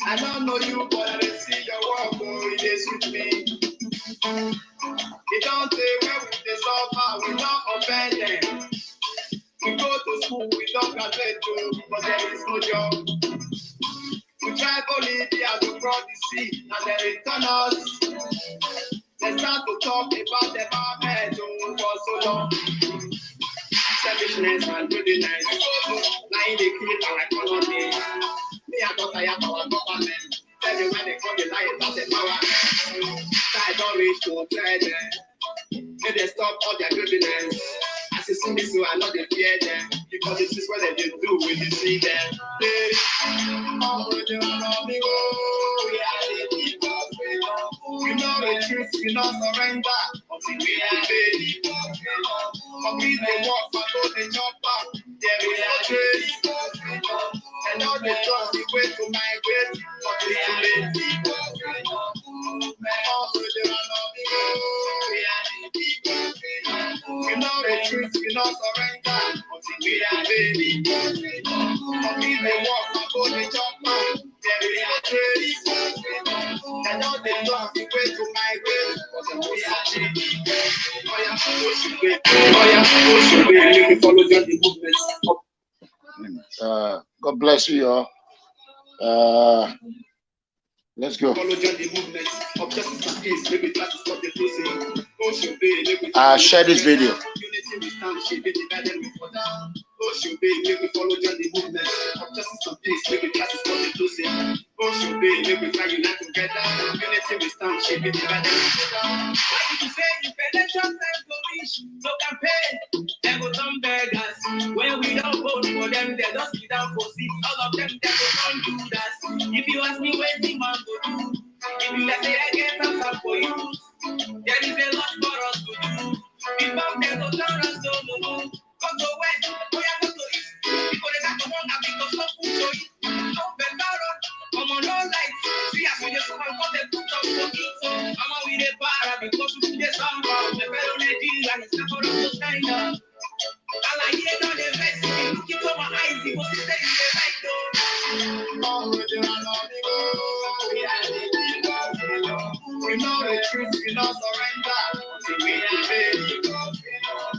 I don't know you, but I see your work, boy, it is with me. They don't say where we they suffer, we don't offend them. We go to school, we don't graduate too, but there is no job. We try to live here to cross the sea, and they return us. They start to talk about the environment for so long. Selfishness and greediness, lying they kill our economy. Me, I don't tire our government. Tell me when they call the lion, that's the power. I don't reach to tell them. May they stop all their greediness. As you see me, so I know they fear them. Because this is what they do when you see them. They come with the ERANOMIGHO. We are the people. We know the truth, we not surrender. Until we are the people. Complete the work, but go the job back. There is no trace. And now they trust the way to migrate. But it's too late. Come with the ERANOMIGHO. We are the people. We know the truth, we not surrender. Until we are the people. Complete the work, but go the job back. There is no trace. And now they trust the way to migrate. But we are the people. God bless you all. Let's go. Share this video. So campaign, they go some beggars. When we don't vote for them, they just sit down for seats. All of them, they go come do that. If you ask me where the man go do, if you let's say I get answer for you, there is a lot for us to do. Before they go down and so move, go to west, go to east. People they got to hunger because no food to eat. No better, come on, no light. See as we just come and cut the food up for eat. I'm a with a para because we get some from the fellow Nigeria and it's not for us to stand up. I like it on the vest, looking for my eyes, it was to stay in the light though. Oh, with the ERANOMIGHO, we are the people. We know the truth, we not surrender. Until we are the people.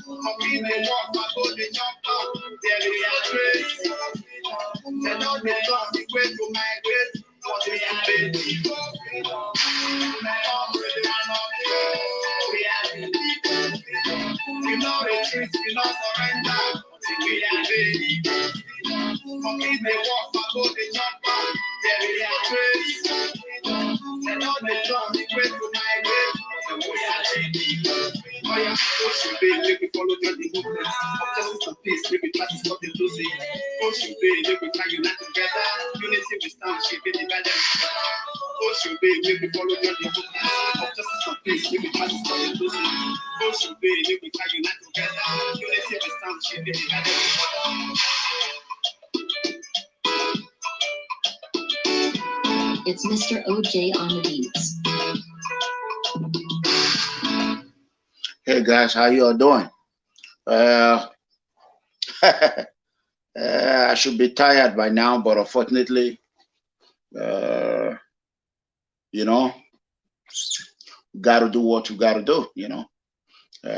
Complete the work, but go the jump out. There is no trace. They know the trust, the way to migrate. But we are the people. Oh, with the ERANOMIGHO, we are the people. We know the truth, we not surrender. Until we are the people. Complete the work, but go the jump out. There is no trace. They know the trust, the way to migrate. And we are the people. Oh yeah, what should be, let me follow the movement. Of justice and peace, let me practice what they do say. What should be, let me try unite together. Unity we stand, shape it, divide them. What should be, let me follow the movement. Of justice and peace, let me practice what they do say. What should be, let me try unite together. Unity we stand, shape it, divide them. It's Mr. OJ on the beats. Hey guys, how you all doing? I should be tired by now, but unfortunately, you know, we got to do what we got to do. You know, we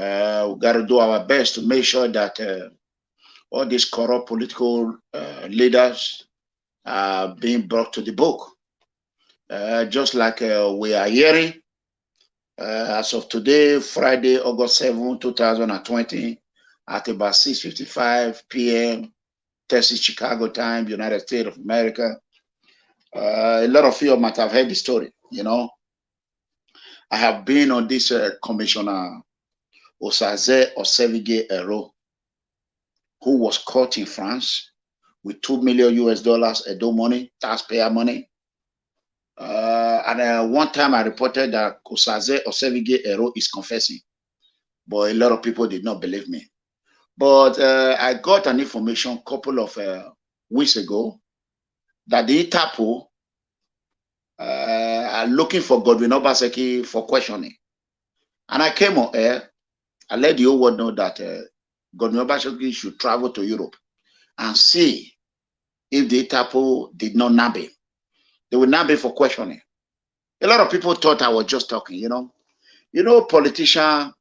got to do our best to make sure that all these corrupt political leaders are being brought to the book. Just like we are hearing. As of today, Friday, August 7, 2020, at about 6:55 p.m., Texas, Chicago time, United States of America. A lot of you might have heard the story. You know, I have been on this Commissioner Obaseki, who was caught in France with $2 million US Edo money, taxpayer money. And one time I reported that Obaseki is confessing, but a lot of people did not believe me. But I got an information a couple of weeks ago that the Interpol are looking for Godwin Obaseki for questioning. And I came on air. I let the whole world know that Godwin Obaseki should travel to Europe and see if the Interpol did not nab him. They would nab him for questioning. A lot of people thought I was just talking, you know. You know, politicians,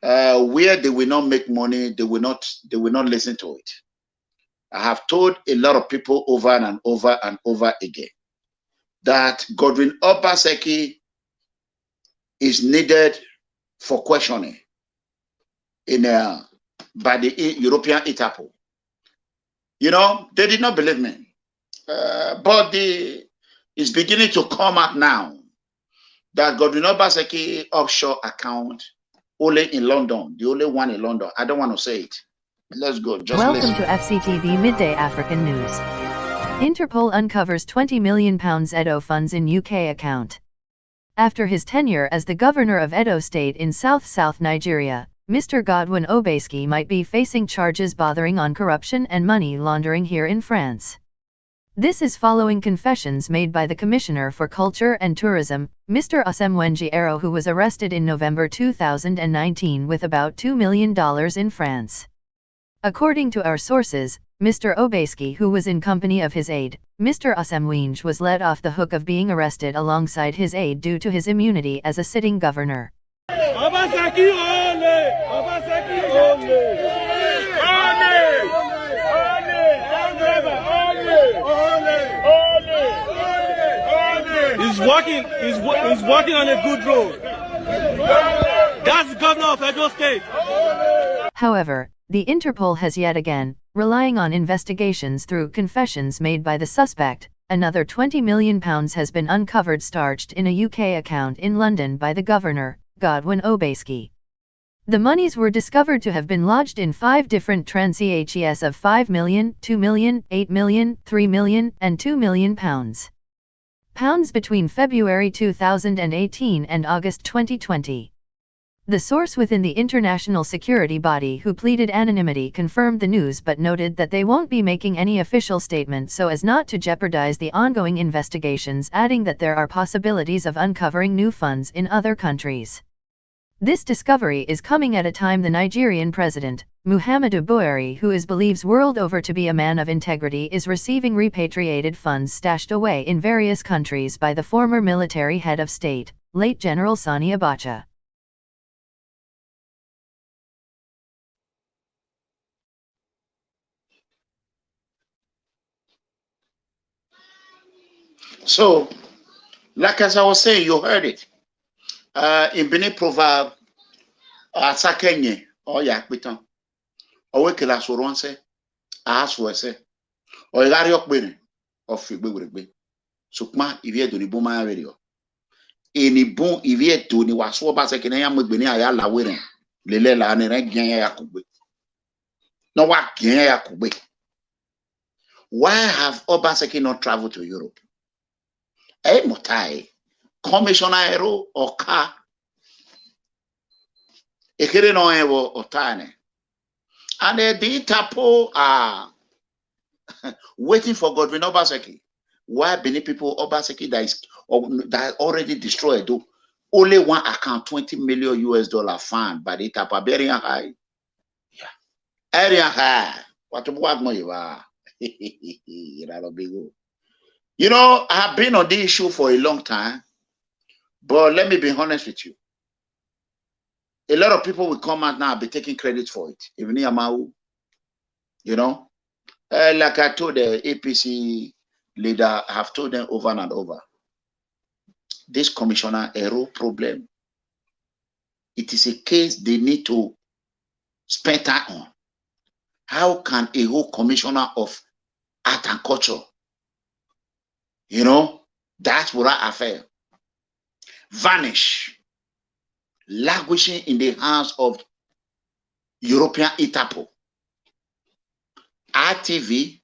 where they will not make money, they will not listen to it. I have told a lot of people over and over and over again that Godwin Obaseki is needed for questioning by the European Interpol. You know, they did not believe me. But it's beginning to come out now that Godwin Obaseki offshore account only in London, the only one in London. I don't want to say it. Let's go. Welcome to FCTV Midday African News. Interpol uncovers £20 million Edo funds in UK account. After his tenure as the governor of Edo State in South Nigeria, Mr. Godwin Obaseki might be facing charges bordering on corruption and money laundering here in France. This is following confessions made by the Commissioner for Culture and Tourism, Mr. Osemwenji Ero, who was arrested in November 2019 with about $2 million in France. According to our sources, Mr. Obaseki, who was in company of his aide, Mr. Osemwenji, was let off the hook of being arrested alongside his aide due to his immunity as a sitting governor. Obaseki ole! Obaseki ole! He's walking on a good road. That's the governor of Edo State. However, the Interpol has yet again, relying on investigations through confessions made by the suspect, another £20 million has been uncovered starched in a UK account in London by the governor, Godwin Obaseki. The monies were discovered to have been lodged in 5 different tranches of £5 million, £2 million, £8 million, £3 million, and £2 million. Pounds between February 2018 and August 2020. The source within the international security body who pleaded anonymity confirmed the news but noted that they won't be making any official statement so as not to jeopardize the ongoing investigations, adding that there are possibilities of uncovering new funds in other countries. This discovery is coming at a time the Nigerian president, Muhammadu Buhari, who is believes world over to be a man of integrity, is receiving repatriated funds stashed away in various countries by the former military head of state, late General Sani Abacha. So, like as I was saying, you heard it. In Benin proverb, Asakenye, or Yakbitan, or Wekela Soronse, Aswese, or Ilariok Bene, or Figbe. Sukma, Ivie to the Buma radio. Any bon Ivie to the Waswaba Sekinayam with Benia Yala winning, Lilela and Yakube. No, what Yakube? Why have Obaseki not traveled to Europe? Motai, Commissioner Ero or Car. Ekere no ewo otane. And the Interpol are waiting for Godwin Obaseki. Why many people Obaseki that already destroyed? Only one account, $20 million found by the Interpol. Very high. Yeah. Area high. What more you are? You know, I have been on this issue for a long time, but let me be honest with you. A lot of people will come out now and be taking credit for it. Even Yamahu, you know, like I told the APC leader, I have told them over and over. This commissioner, a real problem. It is a case they need to spend time on. How can a whole commissioner of art and culture, you know, that's what I affair, vanish, languishing in the hands of European Interpol, RTV,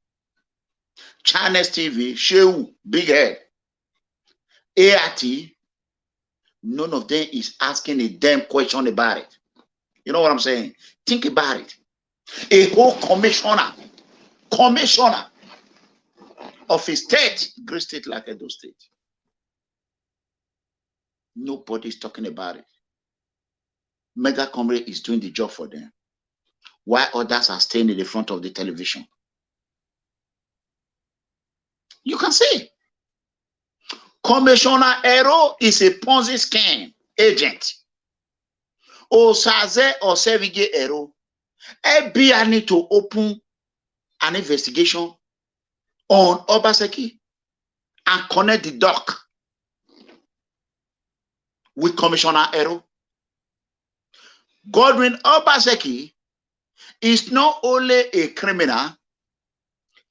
China's TV, Shehu, Big Head, ART, none of them is asking a damn question about it. You know what I'm saying? Think about it. A whole commissioner of a state, great state like Edo State. Nobody's talking about it. MEGACOMRADE is doing the job for them, while others are staying in the front of the television. You can see. Commissioner Ero is a Ponzi scheme agent. Osaze or Sevige Ero. FBI need to open an investigation on Obaseki and connect the doc with Commissioner Ero. Godwin Obaseki is not only a criminal,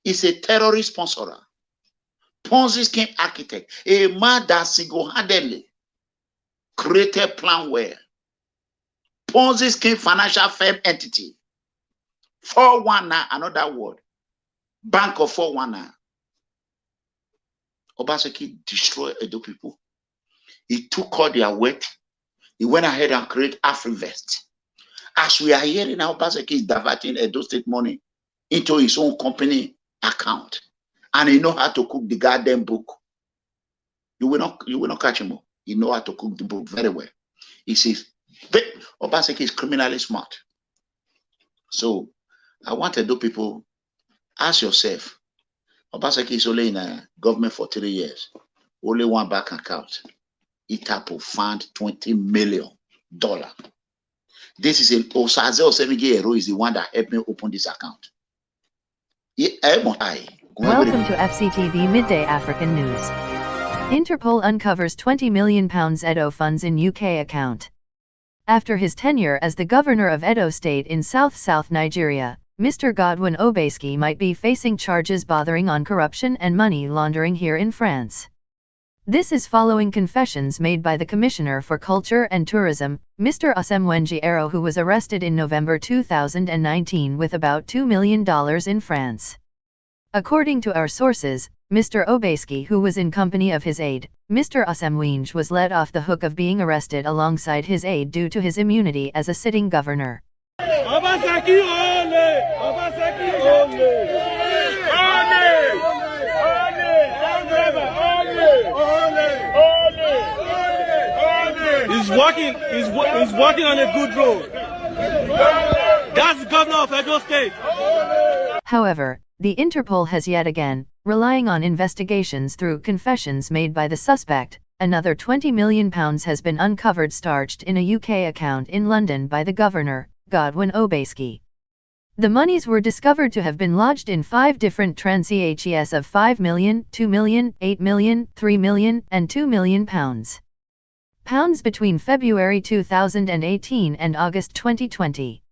he's a terrorist sponsor, Ponzi scheme architect, a man that single-handedly created planware, Ponzi scheme financial firm entity, 419, another word, Bank of 419. Obaseki destroyed Edo people. He took all their wealth. He went ahead and created AfriVest. As we are hearing now, Obaseki is diverting Edo State money into his own company account. And he know how to cook the goddamn book. You will not catch him. He know how to cook the book very well. He says, Obaseki is criminally smart. So I want Edo people, ask yourself, Obaseki is only in a government for 3 years. Only one bank account. Interpol found $20 million. This is a Osaze Osemige is the one that helped me open this account. Welcome to FCTV Midday African News. Interpol uncovers £20 million Edo funds in UK account. After his tenure as the governor of Edo State in South Nigeria, Mr. Godwin Obaseki might be facing charges bordering on corruption and money laundering here in France. This is following confessions made by the Commissioner for Culture and Tourism, Mr. Osemwenji Ero, who was arrested in November 2019 with about $2 million in France. According to our sources, Mr. Obaseki, who was in company of his aide, Mr. Osemwenji, was let off the hook of being arrested alongside his aide due to his immunity as a sitting governor. Obaseki ole! Obaseki ole! He's walking on a good road. That's the governor of Edo State. However, the Interpol has yet again, relying on investigations through confessions made by the suspect, another £20 million has been uncovered starched in a UK account in London by the governor, Godwin Obaseki. The monies were discovered to have been lodged in 5 different transactions of £5 million, £2 million, £8 million, £3 million, and £2 million. Pounds between February 2018 and August 2020.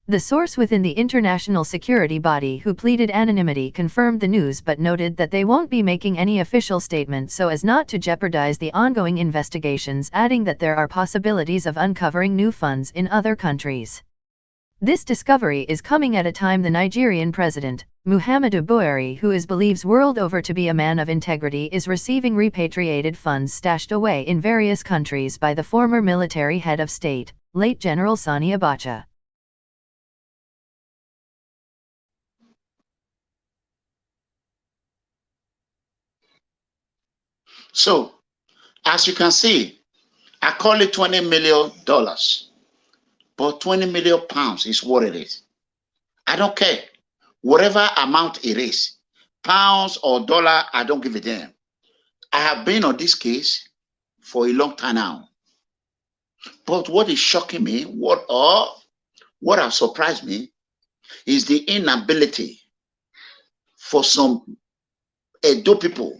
The source within the international security body who pleaded anonymity confirmed the news but noted that they won't be making any official statement so as not to jeopardize the ongoing investigations, adding that there are possibilities of uncovering new funds in other countries. This discovery is coming at a time the Nigerian president, Muhammadu Buhari, who is believes world over to be a man of integrity, is receiving repatriated funds stashed away in various countries by the former military head of state, late General Sani Abacha. So, as you can see, I call it $20 million, but £20 million is what it is. I don't care. Whatever amount it is, pounds or dollar, I don't give a damn. I have been on this case for a long time now. But what is shocking me, what has surprised me, is the inability for some Edo people,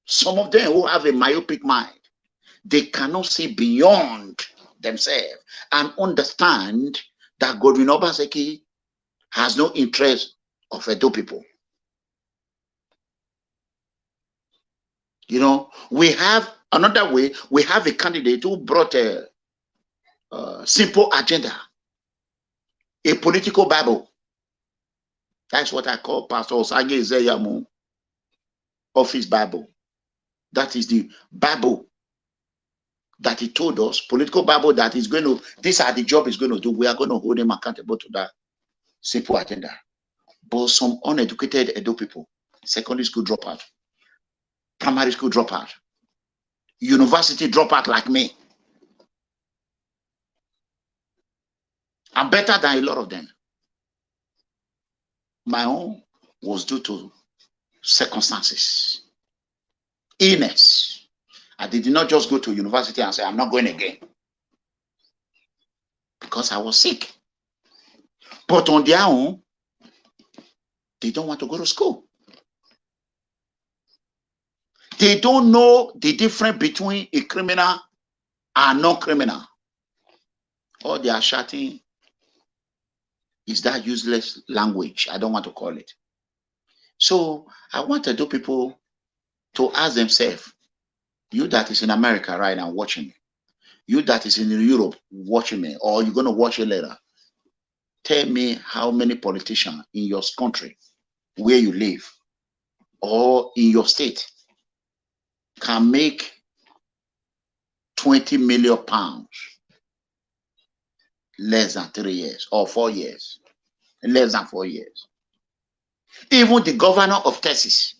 some of them who have a myopic mind, they cannot see beyond themselves and understand that Godwin Obaseki has no interest of Edo people. You know, we have another way. We have a candidate who brought a simple agenda, a political Bible. That's what I call Pastor Osage Zeyamu office Bible. That is the Bible that he told us, political Bible that is going to, these are the job he's going to do. We are going to hold him accountable to that simple agenda. But some uneducated Edo people, secondary school dropout, primary school dropout, university dropout like me, I'm better than a lot of them. My own was due to circumstances, illness. I did not just go to university and say, I'm not going again, because I was sick. But on their own, they don't want to go to school. They don't know the difference between a criminal and non-criminal. All they are shouting is that useless language. I don't want to call it. So I want to do people to ask themselves, you that is in America right now watching me, you that is in Europe watching me, or you're going to watch it later, tell me how many politicians in your country where you live or in your state can make 20 million pounds less than 3 years or 4 years, less than 4 years. Even the governor of Texas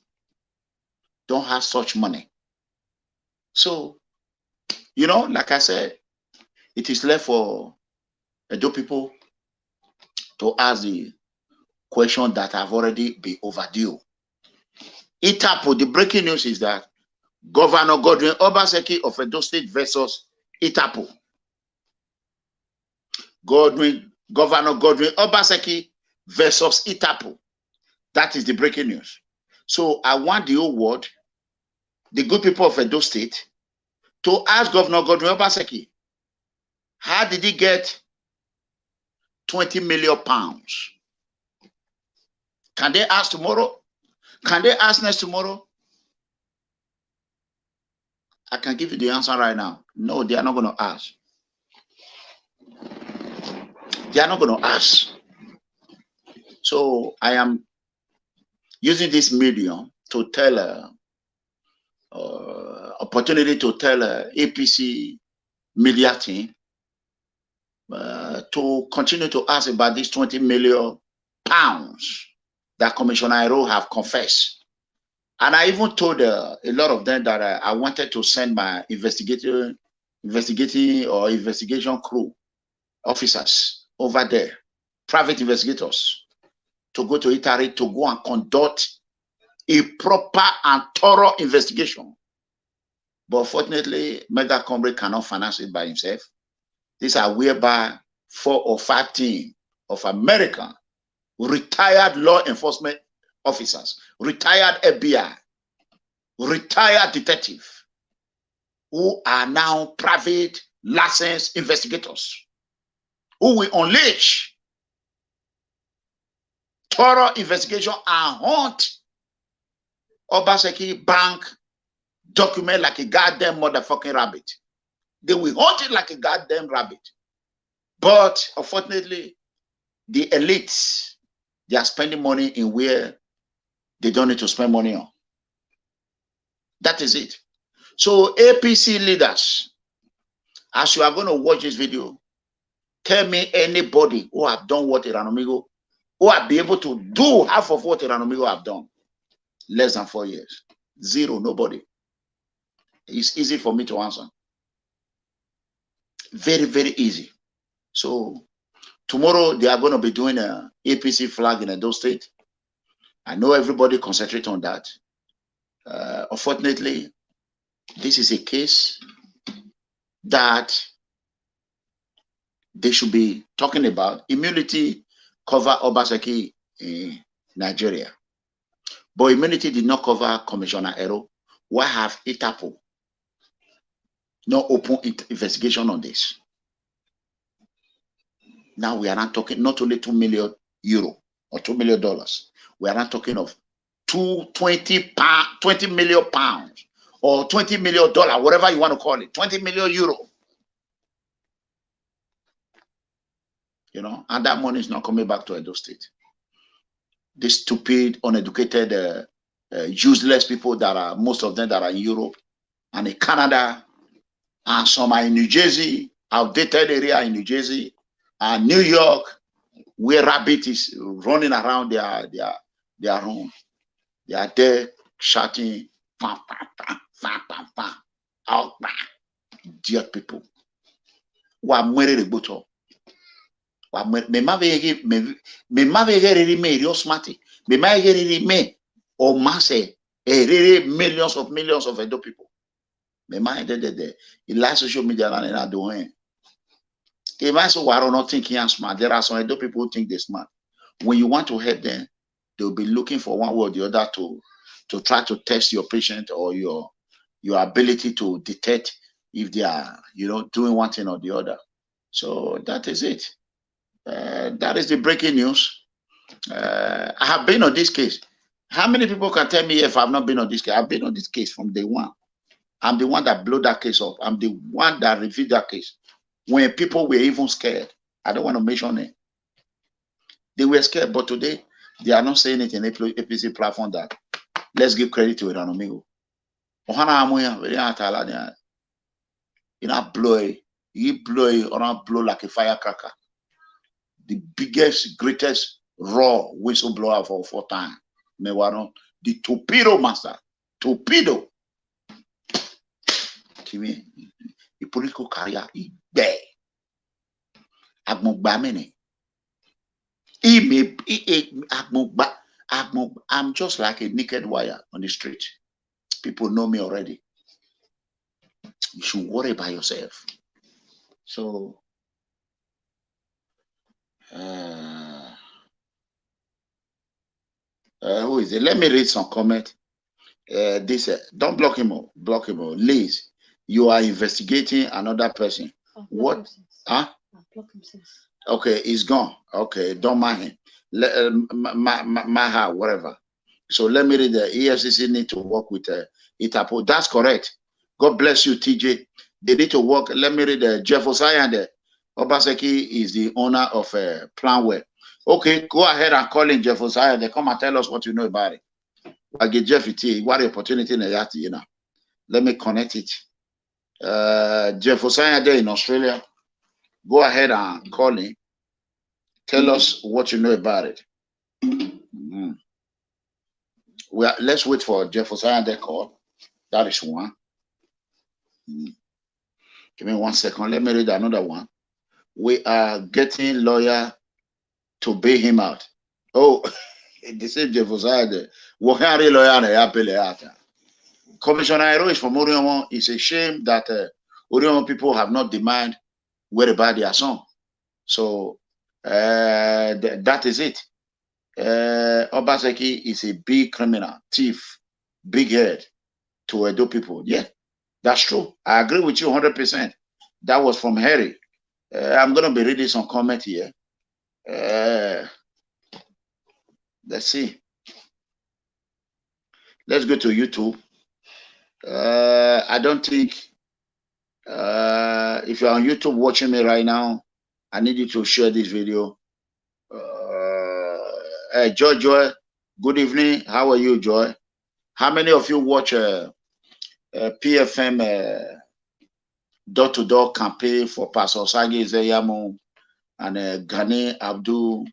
don't have such money. So, you know, like I said, it is left for Edo people to ask the question that have already been overdue. Interpol, the breaking news is that Governor Godwin Obaseki of Edo State versus Interpol. Governor Godwin Obaseki versus Interpol. That is the breaking news. So I want the whole world, the good people of Edo State, to ask Governor Godwin Obaseki, how did he get 20 million pounds? Can they ask tomorrow? Can they ask next tomorrow? I can give you the answer right now. No, they are not going to ask. They are not going to ask. So I am using this medium to tell opportunity to tell APC media team to continue to ask about these 20 million pounds that Commissioner Ero have confessed. And I even told a lot of them that I wanted to send my investigation crew officers over there, private investigators, to go to Italy to go and conduct a proper and thorough investigation. But fortunately, MEGACOMRADE cannot finance it by himself. These are whereby 4 or 5 teams of American retired law enforcement officers, retired FBI, retired detective, who are now private licensed investigators, who will unleash thorough investigation and hunt Obaseki bank document like a goddamn motherfucking rabbit. They will hunt it like a goddamn rabbit. But unfortunately, the elites, they are spending money in where they don't need to spend money on. That is it. So APC leaders, as you are going to watch this video, tell me anybody who have done what ERANOMIGHO, who have been able to do half of what ERANOMIGHO have done. Less than 4 years. Zero, nobody. It's easy for me to answer. Very, very easy. So tomorrow they are going to be doing a APC flag in Edo State. I know everybody concentrate on that. Unfortunately, this is a case that they should be talking about. Immunity cover Obaseki in Nigeria. But immunity did not cover Commissioner Ero. Why have Interpol no open investigation on this? Now we are not talking not only 2 million euro or $2 million. We are not talking of 20 million pounds or $20 million, whatever you want to call it, 20 million euro. You know, and that money is not coming back to Edo State. These stupid, uneducated, useless people that are, most of them that are in Europe and in Canada, and some are in New Jersey, outdated area in New Jersey, and New York, where rabbit is running around their home. They are there shouting, "Pam, pam, pam, pam, pam, pam, out, dear people." Me or mass really millions of Edo people. Me mind the last social media and I doing. If I say I don't not think I'm smart, there are some Edo people who think they're smart. When you want to help them, they'll be looking for one way or the other to try to test your patient or your ability to detect if they are, doing one thing or the other. So that is it. That is the breaking news. I have been on this case. How many people can tell me if I've not been on this case? I've been on this case from day one. I'm the one that blew that case up. I'm the one that revealed that case. When people were even scared. I don't want to mention it. They were scared, but today they are not saying it in APC platform that let's give credit to ERANOMIGHO. You know, blow like a firecracker. The biggest, greatest raw whistleblower for time. The torpedo master. Torpedo. The political career is bad. I'm just like a naked wire on the street. People know me already. You should worry about yourself. So who is it? Let me read some comment. This don't block him. Block him. Liz, you are investigating another person. What? Huh? Okay, he's gone. Okay, don't mind him. Maha, whatever. So let me read the EFCC need to work with Interpol. That's correct. God bless you, TJ. They need to work. Let me read Jeff Osai and Obaseki is the owner of Planwell. Okay, go ahead and call in Jeff Osai. They come and tell us what you know about it. I get Jeff it. What opportunity in that, Let me connect it. Jeff Osai there in Australia. Go ahead and call in. Tell us what you know about it. Let's wait for Jeff Osai there call. That is one. Give me 1 second. Let me read another one. We are getting lawyer to bail him out. Oh, the same Jeff Osai there. Working lawyer. Commissioner Aero is from Oriomo. It's a shame that Oriomo people have not demanded whereabouts their son. So that is it. Obaseki is a big criminal, thief, big head to Edo people. Yeah, that's true. I agree with you 100%. That was from Harry. I'm going to be reading some comment here. Let's see. Let's go to YouTube. I don't think if you're on YouTube watching me right now, I need you to share this video. Joy, good evening. How are you, Joy? How many of you watch PFM door-to-door campaign for Pastor Sagi Zeyamu and Ghani Abdul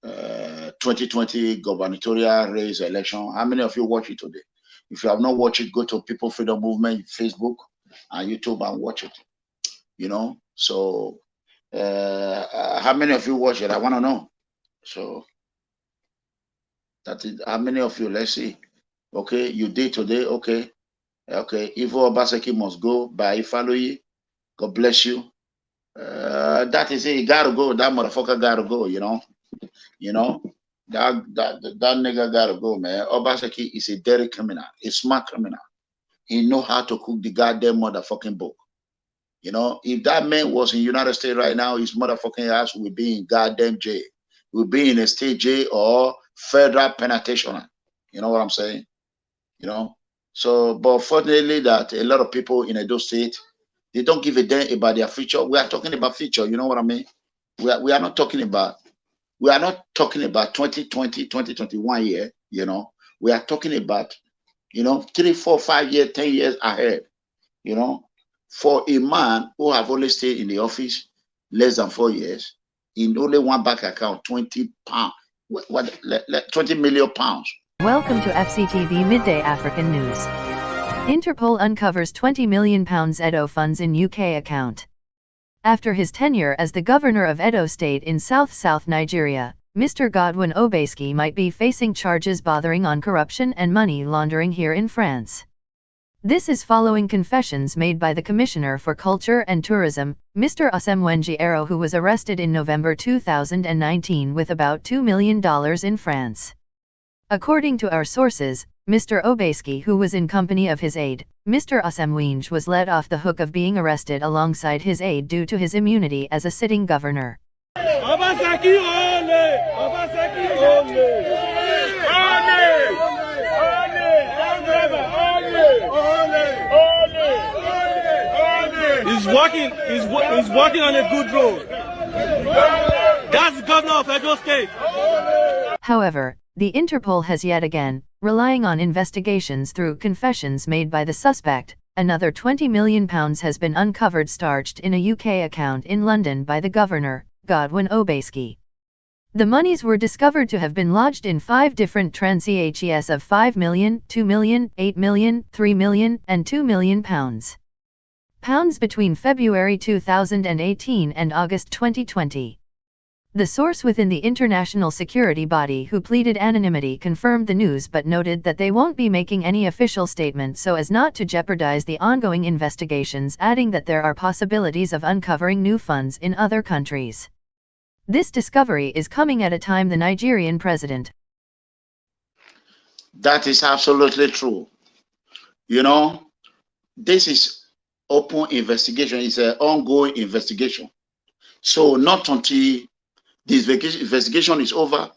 2020 gubernatorial race election? How many of you watch it today? If you have not watched it, go to People Freedom Movement Facebook and YouTube and watch it. So how many of you watch it? I want to know. So that is how many of you. Let's see. Okay, you did today. Okay. Ivo Obaseki must go by Ifaloyi. God bless you. That is it. You gotta go. That motherfucker gotta go. That nigga gotta go, man. Obaseki is a dirty criminal, a smart criminal. He know how to cook the goddamn motherfucking book. If that man was in United States right now, his motherfucking ass would be in goddamn jail. He would be in a state jail or federal penitentiary. You know what I'm saying? So, but fortunately that a lot of people in Edo State, they don't give a damn about their future. We are talking about future. You know what I mean? We are not talking about 2020, 2021 year, We are talking about, 3, 4, 5 years, 10 years ahead, For a man who have only stayed in the office less than 4 years, in only one bank account, 20 pounds, 20 million pounds. Welcome to FCTV Midday African News. Interpol uncovers £20 million Edo funds in UK account. After his tenure as the governor of Edo State in South Nigeria, Mr. Godwin Obaseki might be facing charges bordering on corruption and money laundering here in France. This is following confessions made by the Commissioner for Culture and Tourism, Mr. Osemwenji Ero, who was arrested in November 2019 with about $2 million in France. According to our sources, Mr. Obaseki, who was in company of his aide, Mr. Osemwenji, was let off the hook of being arrested alongside his aide due to his immunity as a sitting governor. Obaseki ole! Obaseki ole! He's walking on a good road. That's the governor of Edo State. However, the Interpol has yet again, relying on investigations through confessions made by the suspect, another £20 million has been uncovered stashed in a UK account in London by the governor, Godwin Obaseki. The monies were discovered to have been lodged in 5 different transactions of £5 million, £2 million, £8 million, £3 million, and £2 million pounds between February 2018 and August 2020. The source within the international security body who pleaded anonymity confirmed the news but noted that they won't be making any official statement so as not to jeopardize the ongoing investigations, adding that there are possibilities of uncovering new funds in other countries. This discovery is coming at a time the Nigerian president. That is absolutely true. You know, this is open investigation. It's an ongoing investigation. So not until this investigation is over,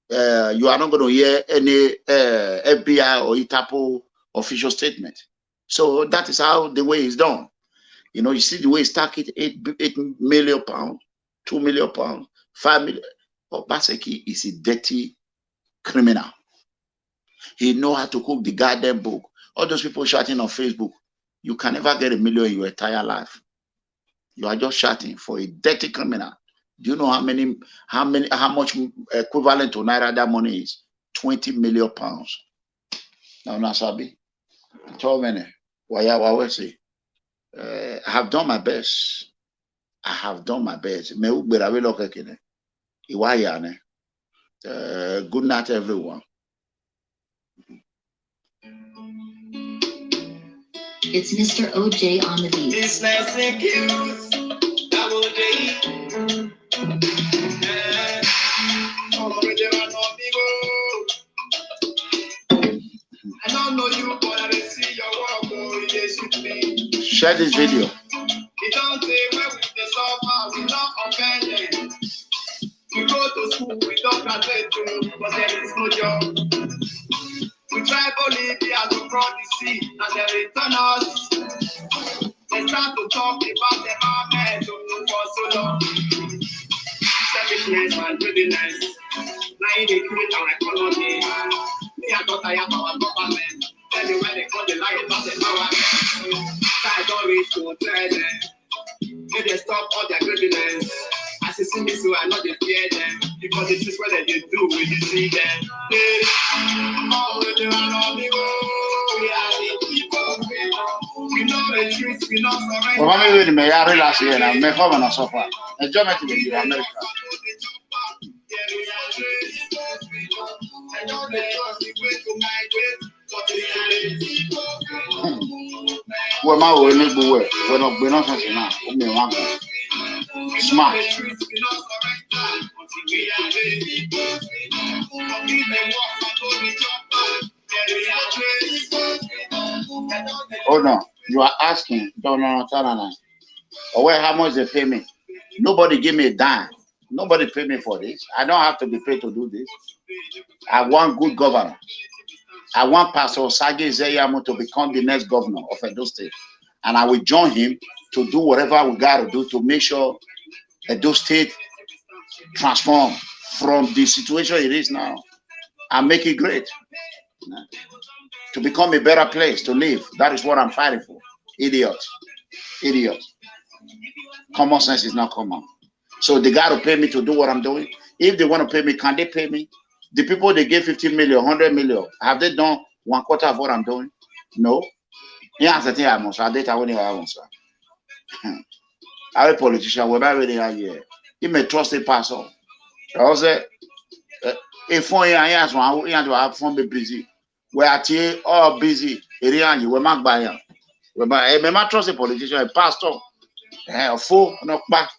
you are not going to hear any FBI or Interpol official statement. So that is how the way it's done. You know, you see the way it's targeted, £8 million, £2 million, £5 million. Obaseki is a dirty criminal. He knows how to cook the goddamn book. All those people shouting on Facebook, you can never get $1 million in your entire life. You are just shouting for a dirty criminal. Do you know how much equivalent to Naira that money is? £20 million. Now, Nasabi, told me, I have done my best. I have done my best. Good night, everyone. It's Mr. OJ on the beat. This nice and cute. Double J. I don't know you, but I see your work. Oh, yes, with me. Share this video. You don't say where we the suffer, we not offended. We go to school, we don't graduate, but there is no job. We try Bolivia to cross the sea, and they return us. They start to talk about the market for so long. Selfishness and greediness. Now they create our economy. Me, I thought I am our government. Tell me where they call the lie about the power. I don't reach to tell them. May they stop all their greediness. As you see me, so I know they fear them. Because it is what they do when you see them. Hey, oh, we are the people. We know the truth, we know surrender. Well, I'm with me. I realize here now. Me come on so far. Enjoyment with you, America. Well, my way, no go well. We're not something now. We want to smart. Oh no, you are asking. No. Oh, well, how much they pay me? Nobody give me a dime. Nobody pay me for this. I don't have to be paid to do this. I want good governor. I want Pastor Sage Zeyamo to become the next governor of Edo State. And I will join him to do whatever we got to do to make sure Edo State transform from the situation it is now and make it great. To become a better place to live. That is what I'm fighting for. Idiot. Common sense is not common. So they got to pay me to do what I'm doing. If they want to pay me, can they pay me? The people they gave 50 million, 100 million, have they done 1/4 of what I'm doing? No. Yeah, I think I must. I did. I'm a politician. We're not really here. He may trust a pastor. Also, if one year, one year to have fun be busy. We are all busy. Area you we make buy. We buy. Me ma trust a politician, a pastor, a fool, no back.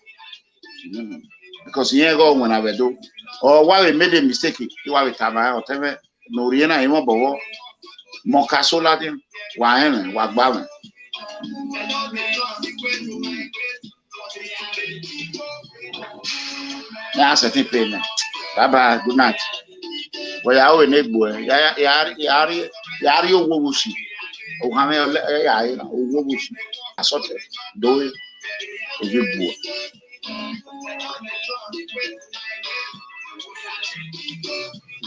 Because he ain't go when I will do. Or why we made a mistake, you are with Tama or whatever. No, you know, you know, Mokasola them, why, what balance. That's a thing, payment. Bye bye, good night. Well, I will need boy. Yari, Wushi. Oh, how many Wushi? I saw it. Do it. A good boy.